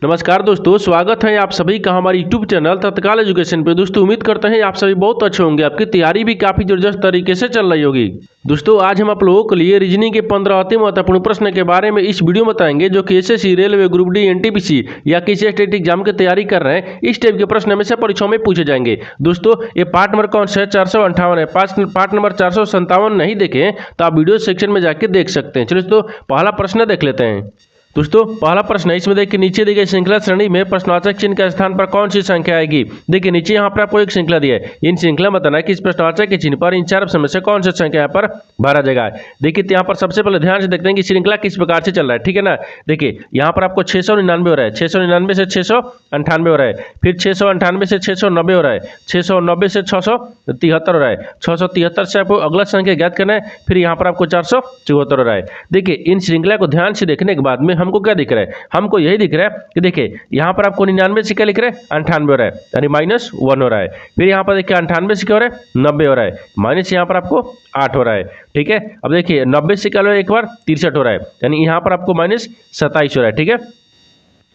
नमस्कार दोस्तों, स्वागत है आप सभी का हमारे यूट्यूब चैनल तत्काल एजुकेशन पे। दोस्तों उम्मीद करते हैं आप सभी बहुत अच्छे होंगे, आपकी तैयारी भी काफी जबरदस्त तरीके से चल रही होगी। दोस्तों आज हम आप लोगों के लिए रीजनिंग के 15 अति महत्वपूर्ण प्रश्न के बारे में इस वीडियो में बताएंगे जो कि SSC, railway, group D, NTPC या किसी स्टेट एग्जाम की तैयारी कर रहे हैं। इस टाइप के प्रश्न में से परीक्षाओं में पूछे जाएंगे। दोस्तों ये पार्ट नंबर कौन सा है? 458 है। पार्ट नंबर 457 नहीं देखे तो आप वीडियो सेक्शन में जाके देख सकते हैं। चलिए दोस्तों पहला प्रश्न देख लेते हैं। दोस्तों पहला प्रश्न है, इसमें देखिए नीचे दी गई श्रृंखला श्रेणी में प्रश्नवाचक चिन्ह के स्थान पर कौन सी संख्या आएगी। देखिए नीचे यहाँ पर आपको एक श्रृंखला दिया है, इन श्रृंखला में बताना है कि इस प्रश्नवाचक के चिन्ह पर इन चार ऑप्शन में से कौन सी संख्या यहाँ पर भरा जाएगा। देखिए यहाँ पर सबसे पहले ध्यान से देखते हैं कि श्रृंखला किस प्रकार से चल रहा है, ठीक है ना। देखिए यहाँ पर आपको 699 हो रहा है, 699 से 698 हो रहा है, फिर 698 से 690 हो रहा है, 690 से 673 हो रहा है, 673 से आपको अगला संख्या ज्ञात करना है, फिर यहाँ पर आपको 474 हो रहा है। देखिए इन श्रृंखला को ध्यान से देखने के बाद में हमको क्या दिख रहा है, हमको यही दिख रहा है कि देखिए यहाँ पर आपको 99 से क्या लिख रहे हैं, 98 हो रहा है, यानी -1 हो रहा है। फिर यहाँ पर देखिए 98 से क्या हो रहा है, 90 हो रहा है, माइनस यहाँ पर आपको 8 हो रहा है, ठीक है। अब देखिए 90 से क्या हो रहा है, एक बार 63 हो रहा है, यानी यहाँ पर आपको -27 हो रहा है, ठीक है।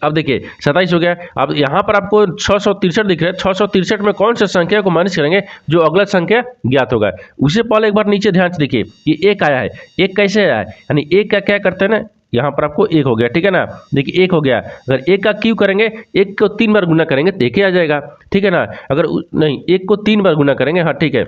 अब देखिए 27 हो गया। अब यहाँ पर आपको 663 दिख रहा है, 663 में कौन सा संख्या को माइनस करेंगे जो अगला संख्या ज्ञात होगा। उससे पहले एक बार नीचे ध्यान से देखिए, ये एक आया है, एक कैसे आया है, यानी एक का क्या करते हैं ना, यहाँ पर आपको एक हो गया, ठीक है ना। देखिए एक हो गया, अगर एक का क्यों करेंगे, एक को 3 बार गुना करेंगे तो एक ही आ जाएगा, ठीक है ना। अगर नहीं, एक को 3 बार गुना करेंगे, हाँ ठीक है।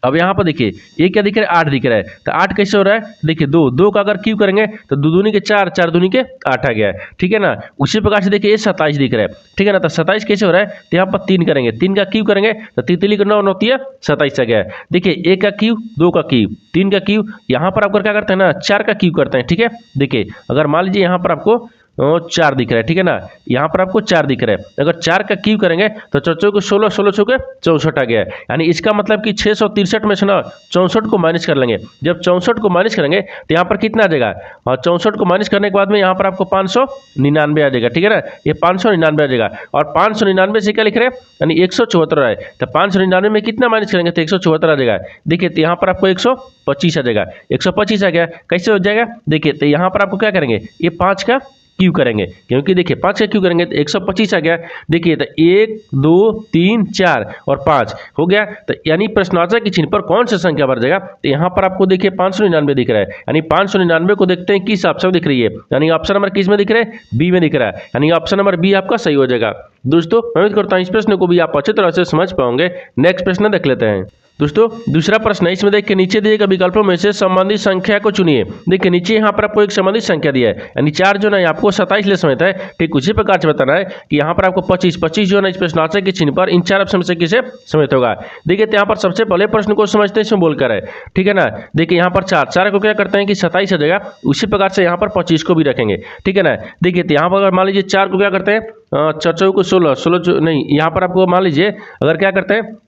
अब यहाँ पर देखिए ये क्या दिख रहा है, 8 दिख रहा है, तो 8 कैसे हो रहा है, देखिए दो का अगर क्यू करेंगे तो 2 दूनी के 4, 4 दूनी के 8 आ गया है, ठीक है ना। उसी प्रकार से देखिए ये 27 दिख रहा है, ठीक है ना। तो 27 कैसे हो रहा है, तो यहाँ पर 3 करेंगे, 3 का क्यू करेंगे तो 3 का 9 होती है 27 आ गया है। देखिए 1 का क्यू, 2 का क्यू, 3 का क्यू, यहाँ पर आपको क्या करते हैं ना, 4 का क्यू करते हैं, ठीक है। देखिए अगर मान लीजिए यहाँ पर आपको 4 दिख रहा है, ठीक है ना, यहाँ पर आपको 4 दिख रहा है, अगर 4 का क्यू करेंगे तो 4 को 16, 16 चौके 64 आ गया है। यानी इसका मतलब कि 663 में से ना 64 को माइनस कर लेंगे। जब 64 को माइनस करेंगे तो यहाँ पर कितना आ जाएगा, और 64 को माइनस करने के बाद में यहाँ पर आपको 599 आ जाएगा, ठीक है ना। ये 599 आ जाएगा, और 599 से क्या लिख रहे हैं, यानी 174 है, तो 599 में कितना माइनस करेंगे तो 174 आ जाएगा। देखिए तो यहाँ पर आपको 125 आ जाएगा, 125 आ गया, कैसे हो जाएगा। देखिए तो यहाँ पर आपको क्या करेंगे, ये 5 का क्यू करेंगे, क्योंकि देखिए 5 का क्यू करेंगे तो 125 आ गया। देखिए तो 1 2 3 4 और 5 हो गया, तो यानी प्रश्नवाचक के चिन्ह पर कौन सा संख्या भर जाएगा। तो यहाँ पर आपको देखिए 599 दिख रहा है, यानी 599 को देखते हैं किस ऑप्शन में दिख रही है, यानी ऑप्शन नंबर किस में दिख रहा है, बी में दिख रहा है, यानी ऑप्शन नंबर बी आपका सही हो जाएगा। दोस्तों मैं उम्मीद करता हूँ इस प्रश्न को भी आप अच्छी तरह से समझ पाओगे। नेक्स्ट प्रश्न देख लेते हैं। दोस्तों दूसरा प्रश्न है, इसमें देखिए नीचे दिए गए विकल्पों में से संबंधित संख्या को चुनिए। देखिए नीचे यहाँ पर आपको एक संबंधित संख्या दिया है, यानी 4 जो है आपको 27 ले समेत है, ठीक उसी प्रकार से बताना है कि यहाँ पर आपको 25 जो है इस प्रश्नवाचक के चिन्ह पर इन 4 ऑप्शन में से किसे समेत होगा। देखिए यहाँ पर सबसे पहले प्रश्न को समझते हैं, इसमें बोलकर है, ठीक है ना। देखिए यहाँ पर 4 को क्या करते हैं कि 27 आ जाएगा, उसी प्रकार से यहाँ पर 25 को भी रखेंगे, ठीक है ना। देखिए यहाँ पर अगर मान लीजिए 4 को क्या करते हैं, 4 को 16, 16 नहीं, यहाँ पर आपको मान लीजिए अगर क्या करते हैं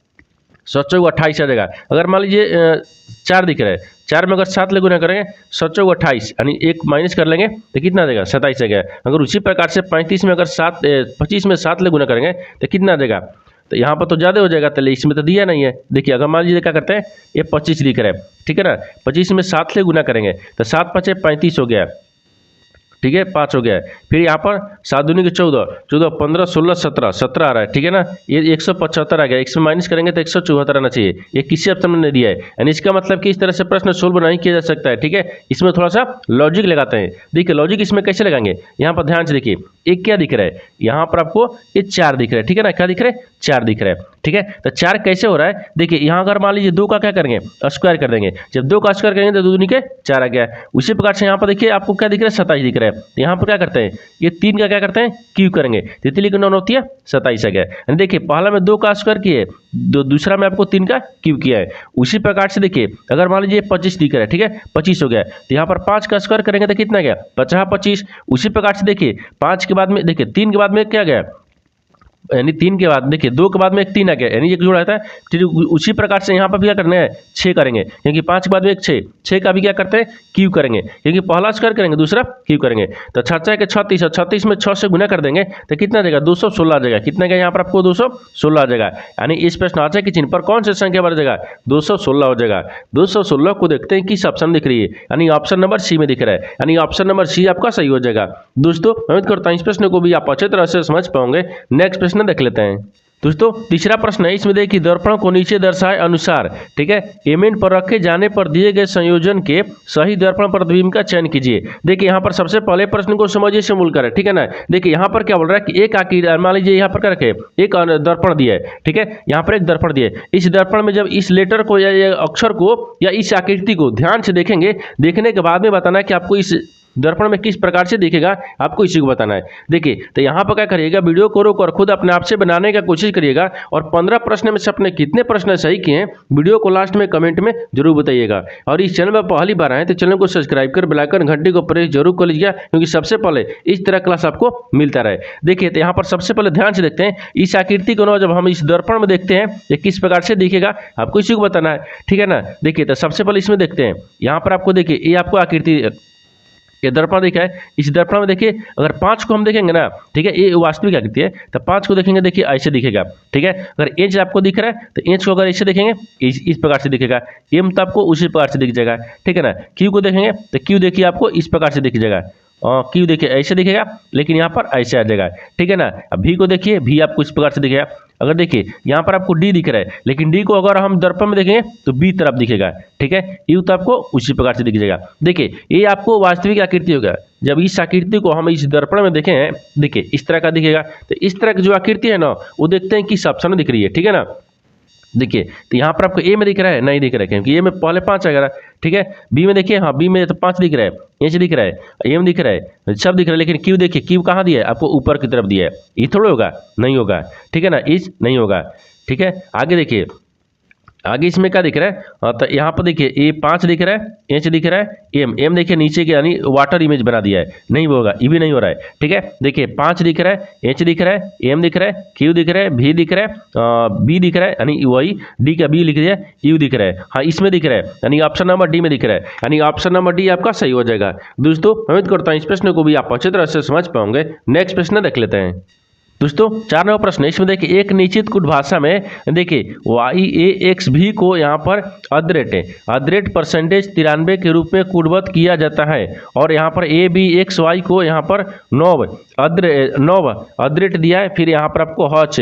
7 को 28 आ जाएगा। अगर मान लीजिए 4 दिख रहा है, 4 में अगर 7 ले गुना करेंगे 7 को 28, यानी 1 माइनस कर लेंगे तो कितना आ जाएगा, 27 आ गया। अगर उसी प्रकार से 35 में अगर 25 में 7 ले गुना करेंगे तो कितना आ जाएगा, तो यहाँ पर तो ज़्यादा हो जाएगा, तो इसमें तो दिया नहीं है। देखिए अगर मान लीजिए क्या करते हैं, ये 25 लिख रहे हैं, ठीक है ना, 25 में 7 ले गुना करेंगे तो 7 5 35 हो गया, ठीक है, 5 हो गया है। फिर यहाँ पर 7 दूनी के 14, 14 15 16 17, 17 आ रहा है, ठीक है ना। ये 175 आ गया, 1 में माइनस करेंगे तो 174 आना चाहिए, ये किसी ऑप्शन में नहीं दिया है। यानी इसका मतलब कि इस तरह से प्रश्न सोल्व नहीं किया जा सकता है, ठीक है। इसमें थोड़ा सा लॉजिक लगाते हैं। देखिए लॉजिक इसमें कैसे लगाएंगे, यहाँ पर ध्यान से देखिए, एक क्या दिख रहा है, यहाँ पर आपको ये 4 दिख रहा है, ठीक है ना, क्या दिख रहा है, 4 दिख रहा है, ठीक है। तो 4 कैसे हो रहा है, देखिए यहाँ अगर मान लीजिए 2 का क्या करेंगे, स्क्वायर कर देंगे, जब 2 का स्क्वायर करेंगे तो 2 दूनी के 4 आ गया। उसी प्रकार से यहाँ पर देखिए आपको क्या दिख रहा है, 27 दिख रहा है, तो यहाँ पर क्या करते हैं, ये 3 का क्या करते हैं, क्यू करेंगे, 3 की 9 होती है 27 आ गया। देखिए पहला में 2 का स्क्वायर किए, दूसरा में आपको 3 का क्यू किया है। उसी प्रकार से देखिए अगर मान लीजिए 25 दिख रहा है, ठीक है, 25 हो गया, तो यहाँ पर 5 का स्क्वायर करेंगे तो कितना गया, 50 25। उसी प्रकार से देखिए 5 के बाद में देखिए 3 के बाद में क्या गया, यानी 3 के बाद देखिए 2 के बाद में एक 3 आ गया, यानी एक जोड़ा रहता है। फिर उसी प्रकार से यहाँ पर भी क्या करना है 6 करेंगे, क्योंकि 5 के बाद में एक 6 का भी क्या करते हैं क्यू करेंगे, क्योंकि पहला स्क्वायर करेंगे दूसरा क्यू करेंगे। तो 6 के 36 और 36 में 6 से गुना कर देंगे तो कितना आ जाएगा 216 आ जाएगा। कितना गया यहाँ पर आपको 216 आ जाएगा। यानी इस प्रश्न आ जाए कि चिन्ह पर कौन सी संख्या बढ़ जाएगा 216 हो जाएगा। 216 को देखते हैं किस ऑप्शन दिख रही है, यानी ऑप्शन नंबर सी में दिख रहा है, यानी ऑप्शन नंबर सी आपका सही हो जाएगा। दोस्तों उम्मीद करता हूँ इस प्रश्न को भी आप अच्छे तरह से समझ पाओगे। नेक्स्ट प्रश्न देख लेते हैं। दोस्तों तीसरा प्रश्न है, इसमें देखिए दर्पण को नीचे दर्शाए अनुसार, ठीक है, एमेन पर रखे जाने पर दिए गए संयोजन के सही दर्पण प्रतिबिंब का चयन कीजिए। देखिए यहाँ पर सबसे पहले प्रश्न को समझिए से मूल कर, ठीक है ना। देखिए यहाँ पर क्या बोल रहा है कि एक आकृति, मान लीजिए यहाँ पर क्या रखे एक दर्पण दिया है, ठीक है, यहाँ पर एक दर्पण दिया है। इस दर्पण में जब इस लेटर को या अक्षर को या इस आकृति को ध्यान से देखेंगे, देखने के बाद में बताना है कि आपको इस दर्पण में किस प्रकार से दिखेगा, आपको इसी को बताना है। देखिए तो यहाँ पर क्या करिएगा, वीडियो को रोक और खुद अपने आप से बनाने का कोशिश करिएगा और 15 प्रश्न में से अपने कितने प्रश्न सही किए हैं वीडियो को लास्ट में कमेंट में जरूर बताइएगा। और इस चैनल पर पहली बार आए तो चैनल को सब्सक्राइब कर बेल आइकन घंटी को प्रेस जरूर कर लीजिएगा, क्योंकि सबसे पहले इस तरह क्लास आपको मिलता रहे। देखिए तो यहाँ पर सबसे पहले ध्यान से देखते हैं इस आकृति को, जब हम इस दर्पण में देखते हैं ये किस प्रकार से दिखेगा, आपको इसी को बताना है, ठीक है ना। देखिए तो सबसे पहले इसमें देखते हैं, यहाँ पर आपको देखिए ये आपको आकृति ये दर्पण दिखा है। इस दर्पण में देखिए अगर 5 को हम देखेंगे ना, ठीक है, ये वास्तविक आकृति है, तो 5 को देखेंगे देखिए ऐसे दिखेगा, ठीक है। अगर एच आपको दिख रहा है तो एच को अगर ऐसे देखेंगे इस प्रकार से दिखेगा, एम तो आपको उसी प्रकार से दिख जाएगा, ठीक है ना। क्यू को देखेंगे तो क्यू देखिए आपको इस प्रकार से दिख जाएगा, क्यू देखिए ऐसे दिखेगा, लेकिन यहाँ पर ऐसे आ जाएगा, ठीक है ना। अब भी को देखिए, भी आपको इस प्रकार से दिखेगा। अगर देखिए यहाँ पर आपको डी दिख रहा है, लेकिन डी को अगर हम दर्पण में देखेंगे तो बी तरफ दिखेगा, ठीक है। यू तो आपको उसी प्रकार से दिख जाएगा। देखिए ये आपको वास्तविक आकृति होगा। जब इस आकृति को हम इस दर्पण में देखें हैं, देखिए इस तरह का दिखेगा। तो इस तरह की जो आकृति है ना, वो देखते हैं किस ऑप्शन में दिख रही है, ठीक है ना। देखिए तो यहाँ पर आपको ए में दिख रहा है, नहीं दिख रहा है, क्योंकि ए में पहले 5 आएगा, ठीक है। बी में देखिए, हाँ बी में तो 5 दिख रहा है, एच दिख रहा है, एम दिख रहा है, सब दिख रहा है, लेकिन क्यू देखिए, क्यू कहाँ दिया है आपको ऊपर की तरफ दिया है। ये थोड़ा होगा, नहीं होगा, ठीक है ना, इस नहीं होगा, ठीक है। आगे देखिए, आगे इसमें क्या दिख रहा है, तो यहाँ पर देखिए ए 5 दिख रहा है, एच दिख रहा है, एम देखिए नीचे के यानी वाटर इमेज बना दिया है, नहीं होगा, ये भी नहीं हो रहा है, ठीक है। देखिए 5 दिख रहा है, एच दिख रहा है, एम दिख रहा है, क्यू दिख रहा है, भी दिख रहा है, बी दिख रहा है, यानी वही डी का बी लिख दिया, यू दिख रहा है, हाँ इसमें दिख रहा है, यानी ऑप्शन नंबर डी में दिख रहा है, यानी ऑप्शन नंबर डी आपका सही हो जाएगा। दोस्तों उम्मीद करता हूँ इस प्रश्न को भी आप अच्छी तरह से समझ पाओगे। नेक्स्ट प्रश्न देख लेते हैं। दोस्तों 4 नंबर प्रश्न, इसमें देखिए एक निश्चित कूट भाषा में देखिए वाई ए एक्स भी को यहाँ पर अदरेट परसेंटेज 93 के रूप में कूटबद्ध किया जाता है, और यहाँ पर ए बी एक्स वाई को यहाँ पर 9 अदरेट दिया है, फिर यहाँ पर आपको हच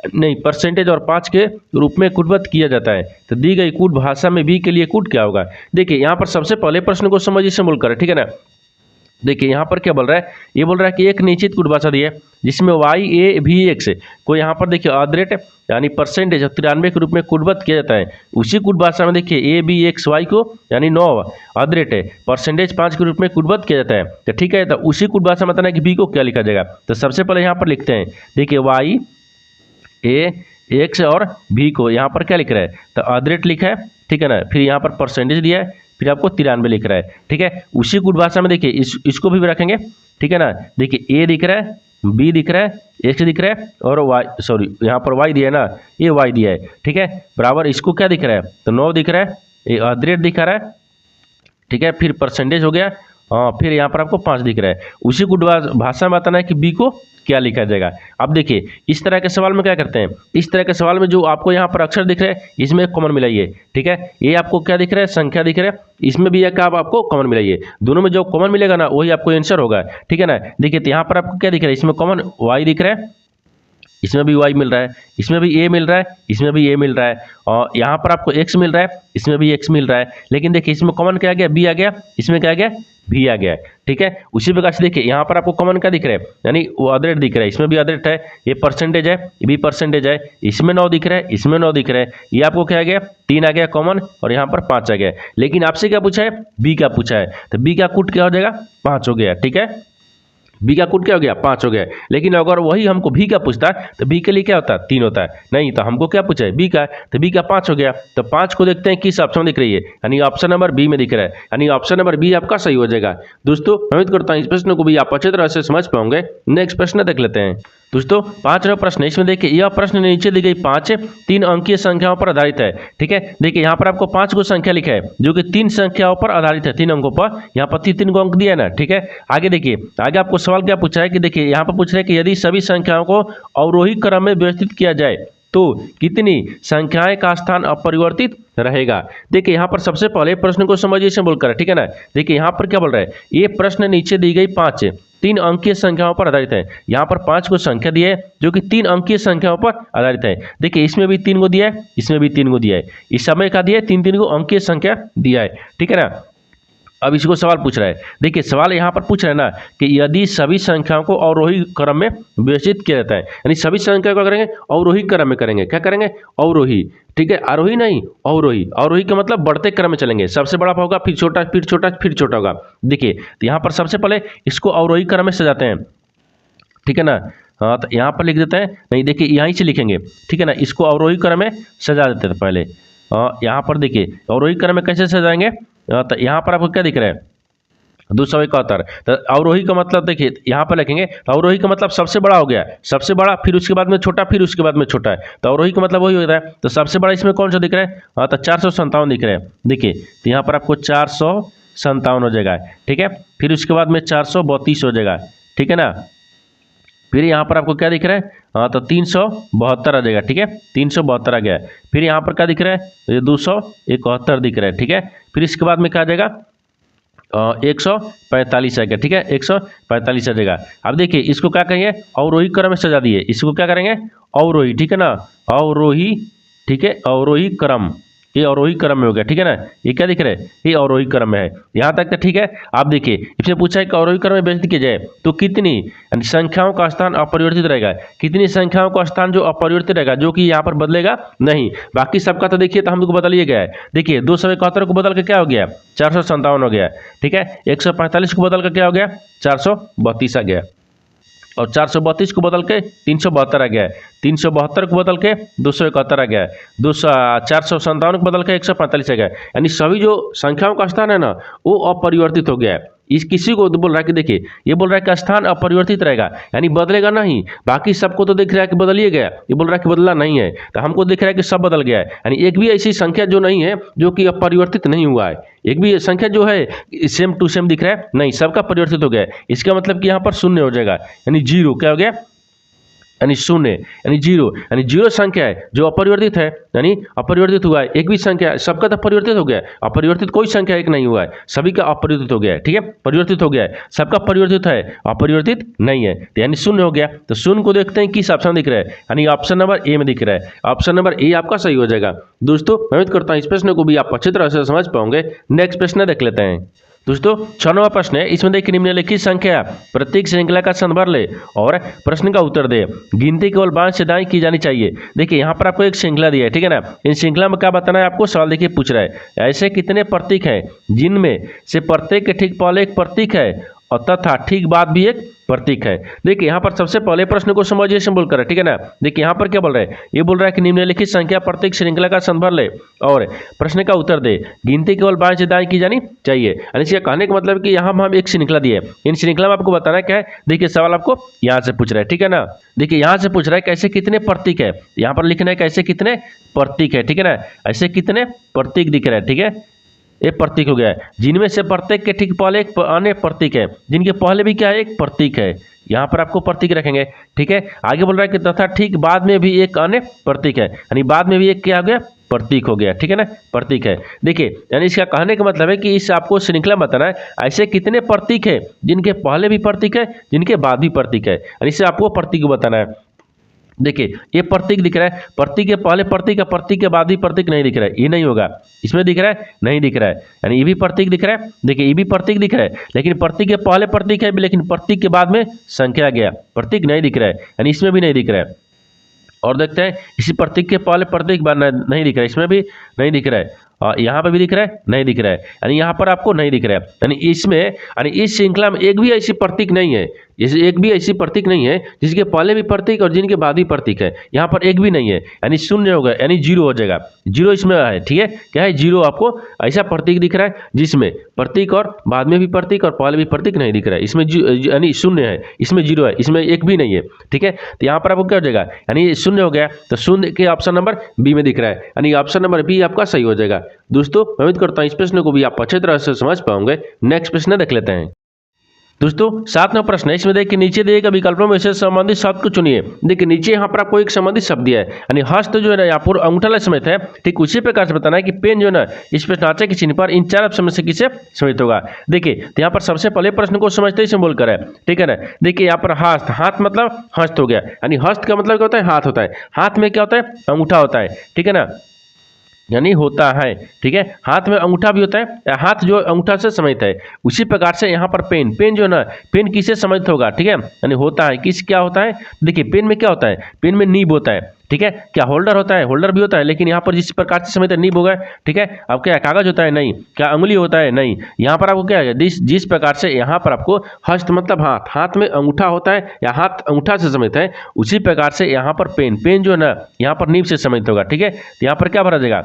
नहीं परसेंटेज और 5 के रूप में कूटबद्ध किया जाता है। तो दी गई कूट भाषा में बी के लिए कूट क्या होगा। देखिए यहाँ पर सबसे पहले प्रश्न को समझिए से मूल कर, ठीक है ना। देखिए यहाँ पर क्या बोल रहा है, ये बोल रहा है कि एक निश्चित कूट भाषा दी है जिसमें वाई ए भी एक्स को यहाँ पर देखिए अदरेट यानी परसेंटेज 93 के रूप में कूटबद्ध किया जाता है। उसी कूट भाषा में देखिए ए बी एक्स वाई को यानी 9 अदरेट परसेंटेज 5 के रूप में कूटबद्ध किया जाता है। तो ठीक है, तो उसी कूट भाषा में बताना है कि बी को क्या लिखा जाएगा। तो सबसे पहले यहाँ पर लिखते हैं, देखिए वाई ए एक्स और भी को यहाँ पर क्या लिख रहा है, तो अदरेट लिखा है, ठीक है ना। फिर यहाँ पर परसेंटेज दिया है, फिर आपको 93 लिख रहा है, ठीक है। उसी कूट भाषा में देखिए इसको भी रखेंगे, ठीक है ना। देखिए ए दिख रहा है, बी दिख रहा है, एक्स दिख रहा है, और वाई सॉरी यहाँ पर वाई दिया है ना, ये वाई दिया है, ठीक है। बराबर इसको क्या दिख रहा है, तो 9 दिख रहा है, ये अदरेट दिखा रहा है, ठीक है। फिर परसेंटेज हो गया, फिर यहाँ पर आपको 5 दिख रहा है। उसी कूट भाषा में बताना है कि बी को क्या लिखा जाएगा। अब देखिए इस तरह के सवाल में क्या करते हैं, इस तरह के सवाल में जो आपको यहाँ पर अक्षर दिख रहे हैं इसमें कॉमन मिलाइए, ठीक है। ये आपको क्या दिख रहा है, संख्या दिख रहा है, इसमें भी एक आपको कॉमन मिलाइए, दोनों में जो कॉमन मिलेगा ना वही आपको आंसर होगा, ठीक है ना। देखिए तो यहाँ पर आपको क्या दिख रहा है, इसमें कॉमन वाई दिख रहा है, इसमें भी वाई मिल रहा है, इसमें भी ए मिल रहा है, इसमें भी ए मिल रहा है, और यहाँ पर आपको एक्स मिल रहा है, इसमें भी एक्स मिल रहा है। लेकिन देखिए इसमें कॉमन क्या आ गया, बी आ गया, इसमें क्या आ गया, भी आ गया, ठीक है। उसी प्रकार से देखिए यहाँ पर आपको कॉमन क्या दिख रहा है, यानी वो अदरेट दिख रहा है, इसमें भी अदरेट है, ये परसेंटेज है, ये भी परसेंटेज है, इसमें 9 दिख रहा है, इसमें 9 दिख रहा है, ये आपको क्या आ गया, 3 आ गया कॉमन, और यहाँ पर 5 आ गया। लेकिन आपसे क्या पूछा है, बी का पूछा है, तो बी का कूट क्या हो जाएगा, 5 हो गया, ठीक है। बी का कूट क्या हो गया, 5 हो गया। लेकिन अगर वही हमको भी का पूछता तो बी के लिए क्या होता, 3 होता है, नहीं तो हमको क्या पूछा है, बी का, तो बी का 5 हो गया। तो 5 को देखते हैं किस ऑप्शन दिख रही है, यानी ऑप्शन नंबर बी में दिख रहा है, यानी ऑप्शन नंबर बी आपका सही हो जाएगा। दोस्तों उम्मीद करता हूँ इस प्रश्न को भी आप अच्छी तरह से समझ पाओगे। नेक्स्ट प्रश्न देख लेते हैं। दोस्तों 5वां प्रश्न है, इसमें देखिए यह प्रश्न नीचे दी गई 5 3 अंकीय संख्याओं पर आधारित है। ठीक है, देखिए यहाँ पर आपको 5 को संख्या लिखा है जो कि 3 संख्याओं पर आधारित है, 3 अंकों पर। यहाँ पर 3 को अंक दिया है ना। ठीक है, आगे देखिए, आगे आपको सवाल क्या पूछा है कि देखिए यहाँ पर पूछ रहे हैं कि यदि सभी संख्याओं को अवरोही क्रम में व्यवस्थित किया जाए तो कितनी संख्याएं का स्थान अपरिवर्तित रहेगा। देखिए यहाँ पर सबसे पहले प्रश्न को समझिए से बोलकर, ठीक है ना। देखिए यहाँ पर क्या बोल रहा है, ये प्रश्न नीचे दी गई 5 3 अंकीय संख्याओं पर आधारित है। यहाँ पर 5 को संख्या दी है जो कि 3 अंकीय संख्याओं पर आधारित है। देखिए इसमें भी 3 को दिया है, इसमें भी 3 को दिया है, इस समय का दिया है 3 को अंकीय संख्या दिया है। ठीक है ना। अब इसको सवाल पूछ रहा है, देखिए सवाल यहाँ पर पूछ रहा है ना कि यदि सभी संख्याओं को अवरोही क्रम में व्यवस्थित किया जाता है, यानी सभी संख्या को करेंगे अवरोही क्रम में करेंगे। क्या करेंगे? अवरोही। ठीक है, आरोही नहीं, अवरोही। अवरोही का मतलब बढ़ते क्रम में चलेंगे, सबसे बड़ा होगा फिर छोटा फिर छोटा फिर छोटा होगा। देखिए तो यहाँ पर सबसे पहले इसको अवरोही क्रम में सजाते हैं। ठीक है ना। हाँ तो यहाँ पर लिख देते हैं, नहीं देखिए यहीं से लिखेंगे। ठीक है ना, इसको अवरोही क्रम में सजा देते हैं पहले। यहाँ पर देखिए अवरोही क्रम में कैसे सजाएंगे, तो यहाँ पर आपको क्या दिख रहा है 271। तो अवरोही का मतलब देखिए यहाँ पर लिखेंगे, तो अवरोही का मतलब सबसे बड़ा हो गया, सबसे बड़ा फिर उसके बाद में छोटा फिर उसके बाद में छोटा है, तो अवरोही का मतलब वही होता है। तो सबसे बड़ा इसमें कौन सा दिख रहा है, हाँ तो 457 दिख रहा है। देखिए तो यहाँ पर आपको 457 हो जाएगा। ठीक है, फिर उसके बाद में 432 हो जाएगा। ठीक है ना। फिर यहाँ पर आपको क्या दिख रहा है, हाँ तो 372 आ जाएगा। ठीक है, 372 आ गया। फिर यहाँ पर क्या दिख रहा है, ये 271 दिख रहा है। ठीक है, फिर इसके बाद में क्या आ जाएगा 145 आ गया। ठीक है, 145 आ जाएगा। अब देखिए इसको क्या करेंगे, अवरोही क्रम में सजा दिए, इसको क्या करेंगे अवरोही। ठीक है ना, अवरोही। ठीक है, अवरोही क्रम, ये अवरोही क्रम में हो गया। ठीक है ना, ये क्या दिख रहा है, ये अवरोही क्रम में है। यहाँ तक तो ठीक है। आप देखिए इसमें पूछा है कि अवरोही क्रम में व्यवस्थित किया जाए तो कितनी संख्याओं का स्थान अपरिवर्तित रहेगा, कितनी संख्याओं का स्थान जो अपरिवर्तित रहेगा, जो कि यहाँ पर बदलेगा नहीं। बाकी सबका तो देखिए तो हमको बदल ही गया है। देखिए 271 को बदल के क्या हो गया 457 हो गया। ठीक है, 145 को बदल कर क्या हो गया 432 आ गया, और 432 को बदल के 372 आ गया है, 372 को बदल के 271 आ गया है, 457 को बदल के 145 आ गया है। यानी सभी जो संख्याओं का स्थान है ना वो अपरिवर्तित हो गया है। इस किसी को बोल रहा है कि देखिए ये बोल रहा है कि स्थान अपरिवर्तित रहेगा, यानी बदलेगा नहीं। बाकी सबको तो दिख रहा है कि बदल ही गया, ये बोल रहा है कि बदला नहीं है, तो हमको दिख रहा है कि सब बदल गया है। यानी एक भी ऐसी संख्या जो नहीं है जो कि अपरिवर्तित नहीं हुआ है, एक भी संख्या जो है सेम टू सेम दिख रहा है नहीं, सबका परिवर्तित हो गया है। इसका मतलब कि यहाँ पर शून्य हो जाएगा, यानी जीरो क्या हो गया, यानी शून्य, यानी जीरो, यानी जीरो संख्या है जो अपरिवर्तित है, यानी अपरिवर्तित हुआ है। एक भी संख्या, सबका तो परिवर्तित हो गया है, अपरिवर्तित कोई संख्या एक नहीं हुआ है, सभी का अपरिवर्तित हो गया है। ठीक है, परिवर्तित हो गया है, सबका परिवर्तित है, अपरिवर्तित नहीं है, तो यानी शून्य हो गया। तो शून्य को देखते हैं किस ऑप्शन दिख रहा है, यानी ऑप्शन नंबर ए में दिख रहा है। ऑप्शन नंबर ए आपका सही हो जाएगा। दोस्तों मैं उम्मीद करता हूँ इस प्रश्न को भी आप अच्छी तरह से समझ पाओगे। नेक्स्ट प्रश्न देख लेते हैं। दोस्तों 6वां प्रश्न है, इसमें देखिए निम्नलिखित संख्या प्रत्येक श्रृंखला का संदर्भ ले और प्रश्न का उत्तर दे। गिनती केवल बाएं से दाएं की जानी चाहिए। देखिए यहाँ पर आपको एक श्रृंखला दिया है। ठीक है ना, इन श्रृंखला में क्या बताना है आपको, सवाल देखिए पूछ रहा है ऐसे कितने प्रतीक हैं जिनमें से प्रत्येक के ठीक पहले एक प्रतीक है और तथा ठीक बाद भी एक प्रतीक है। देखिए यहाँ पर सबसे पहले प्रश्न को समझिए सिंबल कर, ठीक है ना। देखिए यहाँ पर क्या बोल रहा है, ये बोल रहा है कि निम्नलिखित संख्या प्रत्येक श्रृंखला का संदर्भ ले और प्रश्न का उत्तर दे। गिनती केवल बाएं से दाएं की जानी चाहिए। यानी इसका कहने का मतलब कि यहाँ हम एक श्रृंखला दिए, इन श्रृंखला में आपको बताना क्या है। देखिए सवाल आपको यहाँ से पूछ रहा है, ठीक है ना। देखिए यहाँ से पूछ रहा है कैसे कितने प्रतीक है, यहाँ पर लिखना है कैसे कितने प्रतीक है, ठीक है ना। ऐसे कितने प्रतीक दिख रहा है, ठीक है, एक प्रतीक हो गया है जिनमें से प्रत्येक के ठीक पहले एक अन्य प्रतीक है, जिनके पहले भी क्या है एक प्रतीक है। यहाँ पर आपको प्रतीक रखेंगे, ठीक है। आगे बोल रहा है कि तथा ठीक बाद में भी एक अन्य प्रतीक है, यानी बाद में भी एक क्या हो गया प्रतीक हो गया, ठीक है ना, प्रतीक है। देखिए यानी इसका कहने का मतलब है कि इस आपको श्रृंखला बताना है ऐसे कितने प्रतीक है जिनके पहले भी प्रतीक है जिनके बाद भी प्रतीक है, यानी इसे आपको प्रतीक बताना है। देखिए ये प्रतीक दिख रहा है, प्रतीक के पहले प्रतीक है, प्रतीक के बाद भी प्रतीक नहीं दिख रहा है, ये नहीं होगा। इसमें दिख रहा है नहीं दिख रहा है, यानी ये भी प्रतीक दिख रहा है। देखिए ये भी प्रतीक दिख रहा है, लेकिन प्रतीक के पहले प्रतीक है लेकिन प्रतीक के बाद में संख्या गया, प्रतीक नहीं दिख रहा है, यानी इसमें भी नहीं दिख रहा है। और देखते हैं इसी प्रतीक के पहले प्रतीक बाद नहीं दिख रहा है, इसमें भी नहीं दिख रहा है, और यहाँ पे भी दिख रहा है नहीं दिख रहा है, यानी यहाँ पर आपको नहीं दिख रहा है। यानी इसमें यानी इस श्रृंखला में एक भी ऐसी प्रतीक नहीं है, जैसे एक भी ऐसी प्रतीक नहीं है जिसके पहले भी प्रतीक और जिनके बाद भी प्रतीक है। यहाँ पर एक भी नहीं है, यानी शून्य होगा, यानी जीरो हो जाएगा। जीरो इसमें है, ठीक है, क्या है, जीरो। आपको ऐसा प्रतीक दिख रहा है जिसमें प्रतीक और बाद में भी प्रतीक और पहले भी प्रतीक नहीं दिख रहा है, इसमें यानी शून्य है, इसमें जीरो है, इसमें एक भी नहीं है, ठीक है। तो यहाँ पर आपको क्या हो जाएगा, यानी शून्य हो गया, तो शून्य के ऑप्शन नंबर बी में दिख रहा है, यानी ऑप्शन नंबर बी आपका सही हो जाएगा। दोस्तों मैं उम्मीद करता हूँ इस प्रश्न को भी आप अच्छे तरह से समझ पाओगे। नेक्स्ट प्रश्न देख लेते हैं। दोस्तों 7वां प्रश्न है, इसमें देखिए नीचे दिए गए विकल्पों में से संबंधित शब्द को चुनिए। देखिए नीचे यहाँ पर आपको एक संबंधित शब्द दिया है, यानी हस्त जो है ना यहाँ पर अंगूठा समेत है, ठीक उसी प्रकार से बताना है कि पेन जो है ना इस प्रश्नार्थ के चिन्ह पर इन 4 ऑप्शन में से किसे समित होगा। देखिए तो यहाँ पर सबसे पहले प्रश्न को समझते ही बोलकर है, ठीक है ना। देखिए यहाँ पर हस्त, हाथ मतलब हस्त हो गया, यानी हस्त का मतलब क्या होता है, हाथ होता है। हाथ में क्या होता है, अंगूठा होता है, ठीक है ना, यानी होता है, ठीक है। हाथ में अंगूठा भी होता है, हाथ जो अंगूठा से समित है। उसी प्रकार से यहाँ पर पेन, पेन जो है ना, पेन किससे समित होगा, ठीक है, यानी होता है। किस क्या होता है, देखिए पेन में क्या होता है, पेन में नीब होता है, ठीक है। क्या होल्डर होता है, होल्डर भी होता है, लेकिन यहाँ पर जिस प्रकार से समित है नीब होगा, ठीक है। अब क्या कागज होता है, नहीं। क्या अंगुली होता है, नहीं। यहाँ पर आपको क्या है, जिस प्रकार से यहाँ पर आपको हस्त मतलब हाथ, हाथ में अंगूठा होता है या हाथ अंगूठा से समित है, उसी प्रकार से यहाँ पर पेन, पेन जो है ना यहाँ पर नीब से समित होगा, ठीक है। तो यहाँ पर क्या भरा जाएगा,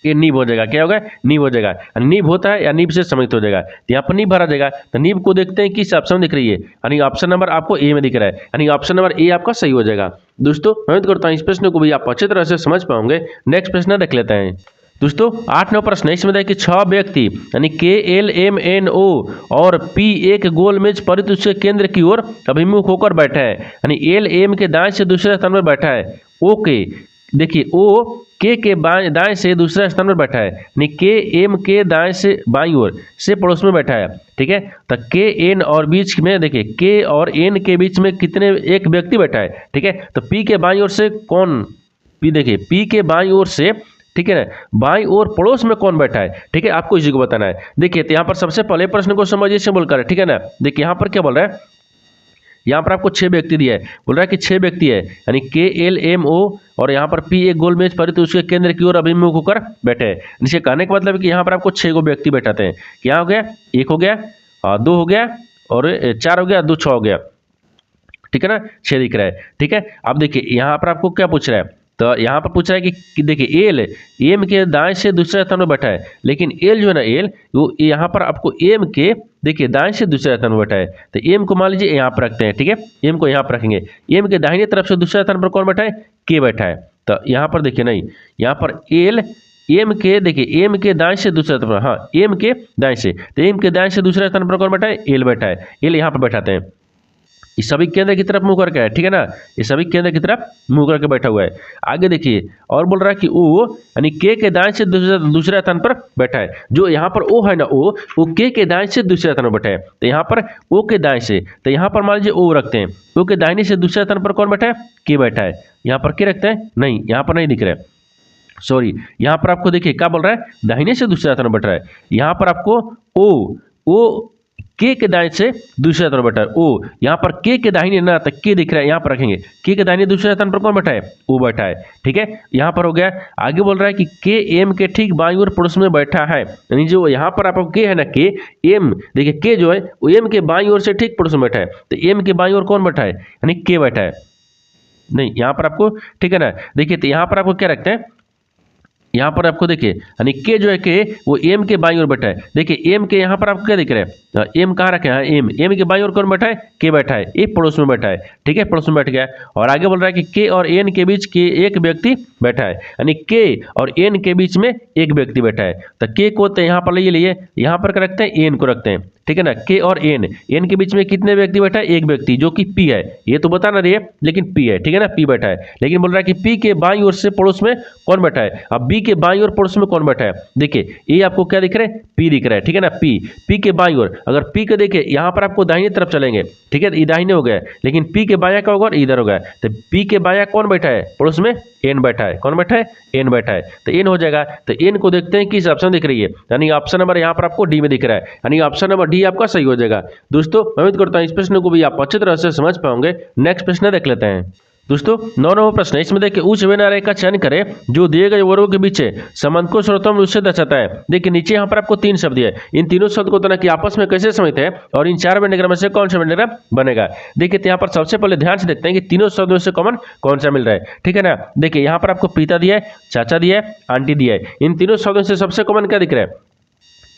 ये नीब हो जाएगा, क्या होगा, नीब हो जाएगा। नीब होता है या नीब से समित हो जाएगा, तो यहाँ पर नीब भरा जाएगा। तो नीब को देखते हैं किस ऑप्शन में दिख रही है, यानी ऑप्शन नंबर आपको ए में दिख रहा है, यानी ऑप्शन नंबर ए आपका सही हो जाएगा। दोस्तों मैं उम्मीद करता हूँ इस प्रश्न को भी आप अच्छी तरह से समझ पाओगे। नेक्स्ट प्रश्न देख लेते हैं। दोस्तों 8वां प्रश्न है, इसमें देखिए 6 व्यक्ति यानी KLMNO और P एक गोल मेज परित उसके केंद्र की ओर अभिमुख होकर बैठा है, यानी LM के दाएं से दूसरे स्थान पर बैठा है। O के देखिए O के दाएं से दूसरे स्थान पर बैठा है, यानी KM के दाएं से बाईं ओर से पड़ोस में बैठा है, ठीक है। तो KN और बीच में देखिए K और N के बीच में कितने एक व्यक्ति बैठा है, ठीक है। तो P के बाईं ओर से कौन, P देखिए P के बाईं ओर से, ठीक है ना, बाईं ओर पड़ोस में कौन बैठा है, ठीक है, आपको इसी को बताना है। देखिए तो यहाँ पर सबसे पहले प्रश्न को समझिए से बोलकर, ठीक है ना। देखिए यहाँ पर क्या बोल रहा है, यहाँ पर आपको 6 व्यक्ति दिया है, बोल रहा है कि 6 व्यक्ति है, यानी KLMO और यहाँ पर P एक गोल मेज परित उसके केंद्र की ओर अभिमुख होकर बैठे हैं। नीचे कहने का मतलब है कि यहाँ पर आपको 6 व्यक्ति बैठाते हैं। क्या हो गया, 1 हो गया, 2 हो गया और 4 हो गया, 2 6 हो गया, ठीक है ना, 6 दिख रहा है, ठीक है। अब देखिए यहाँ पर आपको क्या पूछ रहा है, तो यहाँ पर पूछ रहा है कि देखिए एल एम के दाएं से दूसरे स्थान में बैठा है, लेकिन एल जो है ना एल वो यहाँ पर आपको एम के देखिए दाएं से दूसरे स्थान में बैठा है। तो एम को मान लीजिए यहाँ पर रखते हैं, ठीक है, एम को यहाँ पर रखेंगे। एम के दाहिने तरफ से दूसरे स्थान पर कौन बैठा है, के बैठा है। तो यहाँ पर देखिए नहीं, यहाँ पर एल एम के देखिए एम के दाएं से दूसरे स्थान पर, हाँ एम के दाएं से, तो एम के दाएं से दूसरे स्थान पर कौन बैठा है, एल बैठा है। एल यहाँ पर बैठाते हैं, ये सभी केंद्र की तरफ मुंह करके है, ठीक है ना, ये सभी केंद्र की तरफ मुंह करके बैठा हुआ है। आगे देखिए और बोल रहा है कि ओ यानी के दाएं से दूसरे स्थान पर बैठा है। जो यहाँ पर ओ है ना ओ, वो के दाएं से दूसरे स्थान पर बैठा है। तो यहाँ पर ओ के दाएं से, तो यहाँ पर मान लीजिए ओ रखते हैं, ओ के दाहिने से दूसरे स्थान पर कौन बैठा है, के बैठा है। यहाँ पर के रखते हैं, नहीं यहाँ पर नहीं दिख रहा है, सॉरी। यहाँ पर आपको देखिए क्या बोल रहा है, दाहिने से दूसरे स्थान पर बैठ रहा है। यहाँ पर आपको ओ के दाएं से दूसरे स्थान पर बैठा है, ओ यहाँ पर के दाहिने ना, तो के दिख रहा है, यहाँ पर रखेंगे। के दाहिने दूसरे स्थान पर कौन बैठा है, ओ बैठा है, ठीक है। यहाँ पर हो गया। आगे बोल रहा है कि के एम के ठीक बाईं ओर पड़ोस में बैठा है, यानी जो यहाँ पर आपको के है ना, के एम देखिए के जो है वो एम के बाईं ओर से ठीक पड़ोस में बैठा है। तो एम के बाईं ओर कौन बैठा है, यानी के बैठा है, नहीं यहाँ पर आपको, ठीक है ना। देखिए तो यहाँ पर आपको क्या रखते हैं, यहाँ पर आपको देखिए यानी के जो है के वो एम के बाईं ओर बैठा है। देखिए एम के यहाँ पर आपको क्या दिख रहा है, एम कहाँ रखे हैं, एम के बाईं ओर कौन बैठा है, के बैठा है, एक पड़ोस में बैठा है, ठीक है, पड़ोस में बैठ गया। और आगे बोल रहा है कि के और एन के बीच के एक व्यक्ति बैठा है, यानी के और एन के बीच में एक व्यक्ति बैठा है। तो के को तो यहाँ पर लिए यहाँ पर क्या रखते हैं, एन को रखते हैं, ठीक है ना। के और एन के बीच में कितने व्यक्ति बैठा है, एक व्यक्ति जो कि पी है, ये तो बता ना रही है लेकिन पी है, ठीक है ना, पी बैठा है। लेकिन बोल रहा है कि पी के बाईं ओर से पड़ोस में कौन बैठा है, अब बी के बाईं ओर पड़ोस में कौन बैठा है, देखिए ये आपको क्या दिख रहा है, पी दिख रहा है, ठीक है ना। पी के बाईं ओर, अगर पी के देखिए यहाँ पर आपको दाहिने तरफ चलेंगे, ठीक है, ये दाहिने हो गया, लेकिन पी के बायां का होगा इधर हो गया। तो पी के बायां कौन बैठा है, पड़ोस में एन बैठा है, कौन बैठा है, एन बैठा है। तो एन हो जाएगा। तो एन को देखते हैं किस ऑप्शन दिख रही है, यानी ऑप्शन नंबर यहाँ पर आपको डी में दिख रहा है, यानी ऑप्शन नंबर डी आपका सही हो जाएगा। दोस्तों मैं उम्मीद करता हूँ इस प्रश्न को भी आप अच्छी तरह से समझ पाओगे। नेक्स्ट प्रश्न देख लेते हैं। दोस्तों 9वां प्रश्न है, इसमें देखिए उच्च व्यय रेखा का चयन करें जो दिए गए वर्गों के बीच संबंध को सर्वोत्तम रूप से दर्शाता है। देखिए नीचे यहाँ पर आपको 3 शब्द है, इन तीनों शब्द को कि आपस में कैसे समित है और इन 4 वेन डायग्राम में से कौन सा वेन डायग्राम बनेगा। देखिए यहाँ पर सबसे पहले ध्यान से देखते हैं कि तीनों शब्दों से कॉमन कौन सा मिल रहा है, ठीक है ना। देखिए यहाँ पर आपको पिता दिया है, चाचा दिया है, आंटी दिया है। इन तीनों शब्दों से सबसे कॉमन क्या दिख रहा है,